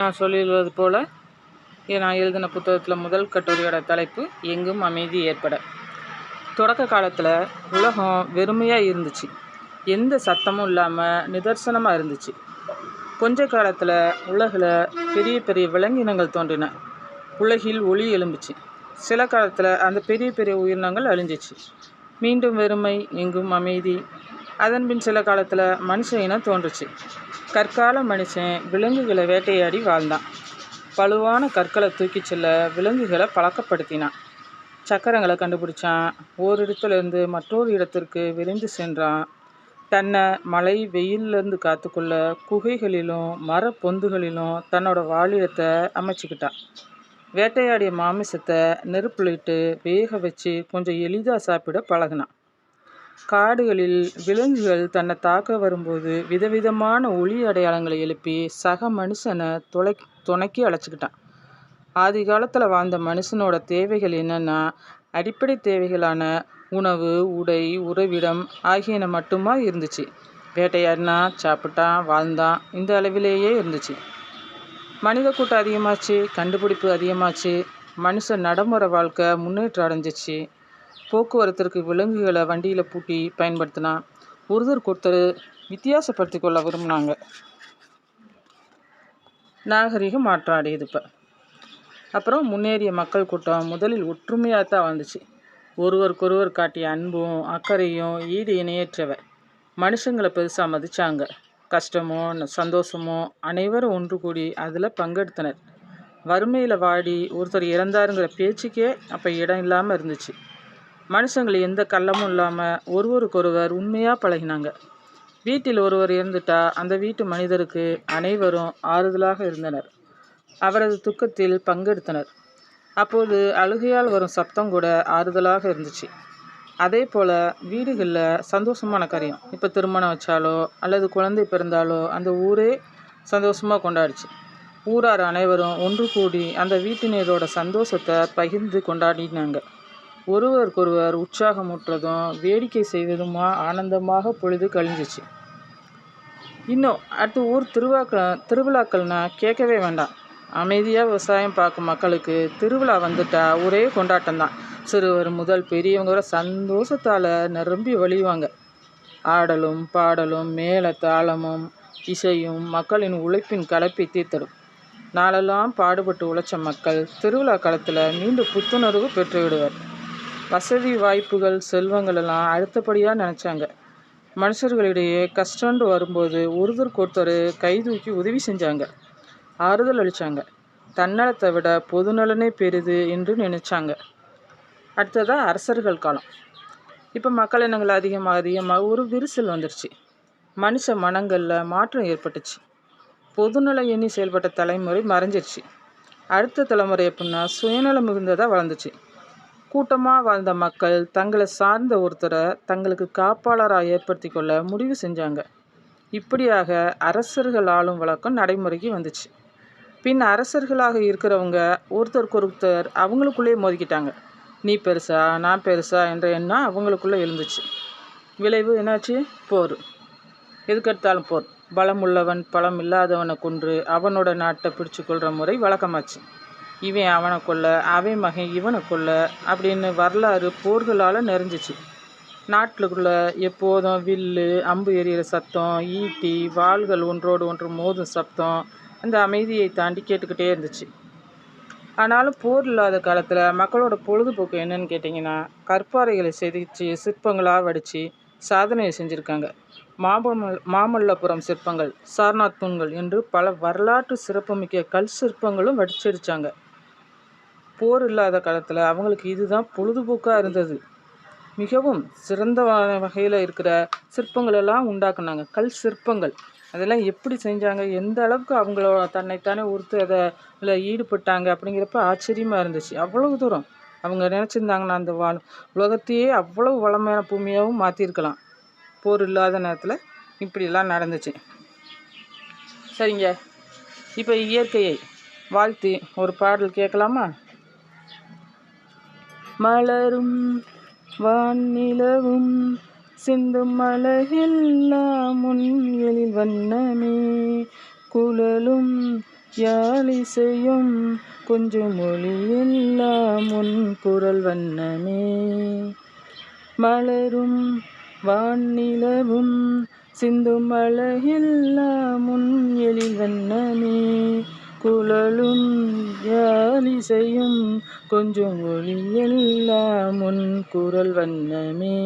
நான் சொல்லிடுவது போல் நான் எழுதின புத்தகத்தில் முதல் கட்டுரையோட தலைப்பு எங்கும் அமைதி ஏற்பட. தொடக்க காலத்தில் உலகம் வெறுமையாக இருந்துச்சு. எந்த சத்தமும் இல்லாமல் நிதர்சனமாக இருந்துச்சு. கொஞ்ச காலத்தில் உலகில் பெரிய பெரிய விலங்கினங்கள் தோன்றின. உலகில் ஒளி எழும்புச்சு. சில காலத்தில் அந்த பெரிய பெரிய உயிரினங்கள் அழிஞ்சிச்சு. மீண்டும் வெறுமை, எங்கும் அமைதி. அதன்பின் சில காலத்தில் மனுஷ இனம் தோன்றுச்சு. கற்கால மனுஷன் விலங்குகளை வேட்டையாடி வாழ்ந்தான். பழுவான கற்களை தூக்கி செல்ல விலங்குகளை பழக்கப்படுத்தினான். சக்கரங்களை கண்டுபிடிச்சான். ஓரிடத்துலேருந்து மற்றொரு இடத்திற்கு விரைந்து சென்றான். தன்னை மழை வெயிலிருந்து காத்துக்கொள்ள குகைகளிலும் மர பொந்துகளிலும் தன்னோட வாழிடத்தை அமைச்சிக்கிட்டான். வேட்டையாடிய மாமிசத்தை நெருப்புலிட்டு வேக வச்சு கொஞ்சம் எளிதாக சாப்பிட பழகினான். காடுகளில் விலங்குகள் தன்னை தாக்க வரும்போது விதவிதமான ஒளி அடையாளங்களை எழுப்பி சக மனுஷனை துணைக்கி அழைச்சிக்கிட்டான். ஆதி காலத்தில் வாழ்ந்த மனுஷனோட தேவைகள் என்னென்னா, அடிப்படை தேவைகளான உணவு, உடை, உறைவிடம் ஆகியன மட்டுமா இருந்துச்சு. வேட்டையாடினா, சாப்பிட்டான், வாழ்ந்தான், இந்த அளவிலேயே இருந்துச்சு. மனித கூட்டம் அதிகமாச்சு, கண்டுபிடிப்பு அதிகமாச்சு, மனுஷன் நடைமுறை வாழ்க்கை முன்னேற்றம் அடைஞ்சிச்சு. போக்குவரத்திற்கு விலங்குகளை வண்டியில் பூட்டி பயன்படுத்தினான். ஒருத்தருக்கு ஒருத்தர் வித்தியாசப்படுத்தி கொள்ள விரும்பினாங்க. நாகரிகம் மாற்றம் அடையுது. அப்புறம் முன்னேறிய மக்கள் கூட்டம் முதலில் ஒற்றுமையாக தான் வாழ்ந்துச்சு. ஒருவருக்கொருவர் காட்டிய அன்பும் அக்கறையும் ஈடு இணையற்றவை. மனுஷங்களை பெருசாக மதித்தாங்க. கஷ்டமோ சந்தோஷமோ அனைவரும் ஒன்று கூடி அதில் பங்கெடுத்தனர். வறுமையில் வாடி ஒருத்தர் இறந்தாருங்கிற பேச்சுக்கே அப்போ இடம் இல்லாமல் இருந்துச்சு. மனுஷங்கள் எந்த கள்ளமும் இல்லாமல் ஒருவருக்கொருவர் உண்மையாக பழகினாங்க. வீட்டில் ஒருவர் இறந்துட்டா அந்த வீட்டு மனிதருக்கு அனைவரும் ஆறுதலாக இருந்தனர். அவரது துக்கத்தில் பங்கெடுத்தனர். அப்போது அழுகையால் வரும் சப்தம் கூட ஆறுதலாக இருந்துச்சு. அதே போல் வீடுகளில் சந்தோஷமான காரியம், இப்போ திருமணம் வச்சாலோ அல்லது குழந்தை பிறந்தாலோ அந்த ஊரே சந்தோஷமாக கொண்டாடிச்சு. ஊரார் அனைவரும் ஒன்று கூடி அந்த வீட்டினரோட சந்தோஷத்தை பகிர்ந்து கொண்டாடினாங்க. ஒருவருக்கொருவர் உற்சாகமூட்டுறதும் வேடிக்கை செய்வதுமா ஆனந்தமாக பொழுது கழிஞ்சிச்சு. இன்னும் அடுத்து ஊர் திருவிழாக்கள்னா கேட்கவே வேண்டாம். அமைதியாக விவசாயம் பார்க்கும் மக்களுக்கு திருவிழா வந்துட்டா ஒரே கொண்டாட்டம்தான். சிறுவர் முதல் பெரியவங்க வரை சந்தோஷத்தால் நிரம்பி வழிவாங்க. ஆடலும் பாடலும் மேல தாளமும் இசையும் மக்களின் உழைப்பின் கலப்பை தீர்த்தடும். நாளெல்லாம் பாடுபட்டு உழைச்ச மக்கள் திருவிழா காலத்தில் மீண்டும் புத்துணர்வு பெற்று விடுவர். வசதி வாய்ப்புகள் செல்வங்கள் எல்லாம் அடுத்தபடியாக நினச்சாங்க. மனுஷர்களிடையே கஷ்டம்னு வரும்போது ஒருத்தருக்கு ஒருத்தர் கைதூக்கி உதவி செஞ்சாங்க, ஆறுதல் அளித்தாங்க. தன்னலத்தை விட பொதுநலனே பெரிது என்று நினைச்சாங்க. அடுத்ததாக அரசர்கள் காலம். இப்போ மக்கள் இனங்கள் அதிகமாக ஒரு விரிசல் வந்துடுச்சு. மனுஷ மனங்களில் மாற்றம் ஏற்பட்டுச்சு. பொதுநல எண்ணி செயல்பட்ட தலைமுறை மறைஞ்சிருச்சு. அடுத்த தலைமுறை எப்படின்னா சுயநலம் மிகுந்ததாக வளர்ந்துச்சு. கூட்டமாக வாழ்ந்த மக்கள் தங்களை சார்ந்த ஒருத்தரை தங்களுக்கு காப்பாளராக ஏற்படுத்தி கொள்ள முடிவு செஞ்சாங்க. இப்படியாக அரசர்கள் ஆளும் வழக்கம் நடைமுறைக்கு வந்துச்சு. பின் அரசர்களாக இருக்கிறவங்க ஒருத்தருக்கு ஒருத்தர் அவங்களுக்குள்ளே மோதிக்கிட்டாங்க. நீ பெருசா நான் பெருசா என்ற எண்ணம் அவங்களுக்குள்ளே எழுந்துச்சு. விளைவு என்னாச்சு? போர். எதுக்கெடுத்தாலும் போர். பலம் உள்ளவன் பலம் இல்லாதவனை கொன்று அவனோட நாட்டை பிடிச்சு கொள்கிற முறை வழக்கமாச்சு. இவன் அவனை கொல்ல, அவன் மகன் இவனை கொல்ல அப்படின்னு வரலாறு போர்களால் நிறைஞ்சிச்சு. நாட்டுக்குள்ளே எப்போதும் வில்லு அம்பு எறிகிற சத்தம், ஈட்டி வாள்கள் ஒன்றோடு ஒன்று மோதும் சத்தம் அந்த அமைதியை தாண்டி கேட்டுக்கிட்டே இருந்துச்சு. ஆனாலும் போர் இல்லாத காலத்தில் மக்களோட பொழுதுபோக்கு என்னன்னு கேட்டிங்கன்னா, கற்பாறைகளை செதுச்சு சிற்பங்களாக வடித்து சாதனையை செஞ்சுருக்காங்க. மாமல்லபுரம் சிற்பங்கள், சார்நாத் தூண்கள் என்று பல வரலாற்று சிறப்புமிக்க கல் சிற்பங்களும் வடிச்சடிச்சாங்க. போர் இல்லாத காலத்தில் அவங்களுக்கு இதுதான் பொழுதுபோக்காக இருந்தது. மிகவும் சிறந்த வகையில் இருக்கிற சிற்பங்கள் எல்லாம் உண்டாக்குனாங்க. கல் சிற்பங்கள் அதெல்லாம் எப்படி செஞ்சாங்க, எந்த அளவுக்கு அவங்களோட தன்னைத்தானே ஒருத்து அதில் ஈடுபட்டாங்க அப்படிங்கிறப்ப ஆச்சரியமாக இருந்துச்சு. அவ்வளவு தூரம் அவங்க நினச்சிருந்தாங்கன்னா அந்த உலகத்தையே அவ்வளவு வளமையான பூமியாகவும் மாற்றிருக்கலாம். போர் இல்லாத நேரத்தில் இப்படிலாம் நடந்துச்சு. சரிங்க, இப்போ இயற்கையை வாழ்த்தி ஒரு பாடல் கேட்கலாமா? மலரும் வானிலவும் சிந்தும் மலையெல்லாம் முன்எழில் வண்ணமே, குழலும் யாழிசையும் கொஞ்சம் மொழியெல்லாம் உன் குரல் வண்ணமே. மலரும் வானிலவும் சிந்தும் மழையெல்லாம் உன் எழில் வண்ணமே. குழலும் யாழிசையும் கொஞ்சம் ஒளியெல்லாம் உன் குரல் வண்ணமே.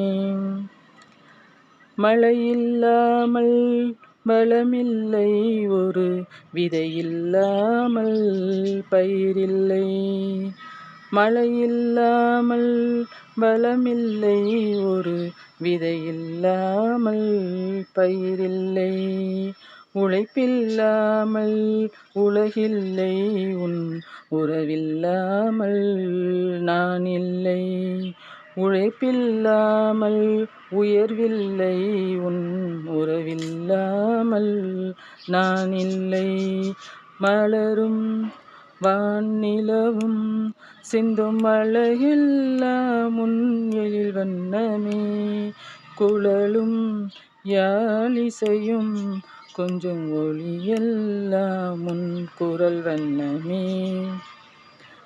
மழையில்லாமல் வளமில்லை, ஒரு விதையில்லாமல் பயிரில்லை. மழையில்லாமல் வளமில்லை, ஒரு விதையில்லாமல் பயிரில்லை. உழைப்பில்லாமல் உலகில்லை, உன் உறவில்லாமல் நான் இல்லை. உழைப்பில்லாமல் உயர்வில்லை, உன் உறவில்லாமல் நான் இல்லை. மலரும் வானிலவும் சிந்தும் மழையெல்லாம் உன் எழில் வண்ணமே. குழலும் யாழிசையும் கொஞ்சம் ஒளியெல்லாம் உன் குரல் வண்ணமே.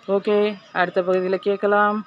ஓகே, அடுத்த பகுதியில் கேட்கலாம்.